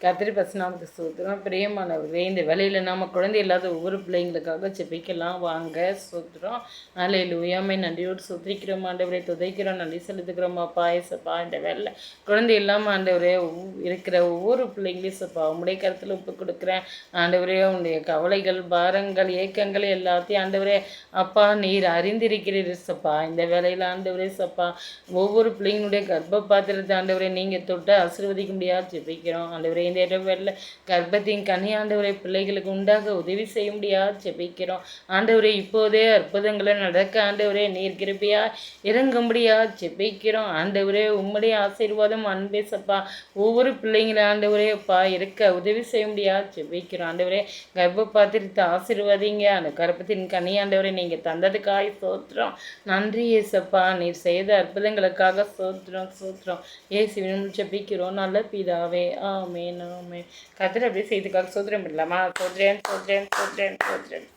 கர்த்தர் பசுநாமத்தை ஸ்தோத்திரம். பிரியமானவர்களே, இந்த வேலையில் நாம் குழந்தை இல்லாத ஒவ்வொரு பிள்ளைங்களுக்காக ஜெபிக்கலாம் வாங்க. ஸ்தோத்திரம். அல்லேலூயா. நன்றியோடு சுத்திக்கிறோம் ஆண்டவரே, துதைக்கிறோம், நன்றி செலுத்துக்கிறோம் அப்பா. ஏசப்பா, இந்த வேலை குழந்தை இல்லாமல் ஆண்டவரே இருக்கிற ஒவ்வொரு பிள்ளைங்களையும் சப்பா உங்களுடைய கருத்தில் ஒப்பு கொடுக்குறேன் ஆண்டவரே. உங்களுடைய கவலைகள், பாரங்கள், ஏக்கங்கள் எல்லாத்தையும் ஆண்டவரே அப்பா நீர் அறிந்திருக்கிறீர் சப்பா. இந்த வேலையில் ஆண்டவரே சப்பா ஒவ்வொரு பிள்ளைங்களுடைய கர்ப்ப பாத்திரத்தை ஆண்டவரே நீங்கள் தொட்டு ஆசீர்வதிக்க முடியாது ஜெபிக்கிறோம் ஆண்டவரே. இந்த இரவில் கர்ப்பத்தின் கனி ஆண்டவரை பிள்ளைகளுக்கு உண்டாக உதவி செய்ய முடியாது ஜெபிக்கிறோம் ஆண்டவரே. இப்போதே அற்புதங்களை நடக்க ஆண்டவரே நீர் கிருபையா இறங்கும்படியா ஜெபிக்கிறோம் ஆண்டவரே. உம்முடைய ஆசீர்வாதம் அன்பே சப்பா ஒவ்வொரு பிள்ளைங்களை ஆண்டவரே அப்பா இருக்க உதவி செய்ய முடியாது ஜெபிக்கிறோம் ஆண்டவரே. கர்ப்ப பாத்திரத்தை ஆசீர்வாதிங்க. அந்த கர்ப்பத்தின் கனி ஆண்டவரை நீங்கள் தந்ததுக்காக சோத்திரம். நன்றி ஏசப்பா, நீர் செய்த அற்புதங்களுக்காக சோத்திரம் சோத்திரம். ஏசுவின் ஜெபிக்கிறோம் நல்ல பிதாவே. ஆமென் ஆமென். கர்த்தர் அப்படியே செய்துக்காக சோத்திரம் பண்ணலாமா? சோத்ரேன் சோத்ரேன் சோத்ரேன் சோத்ரேன்.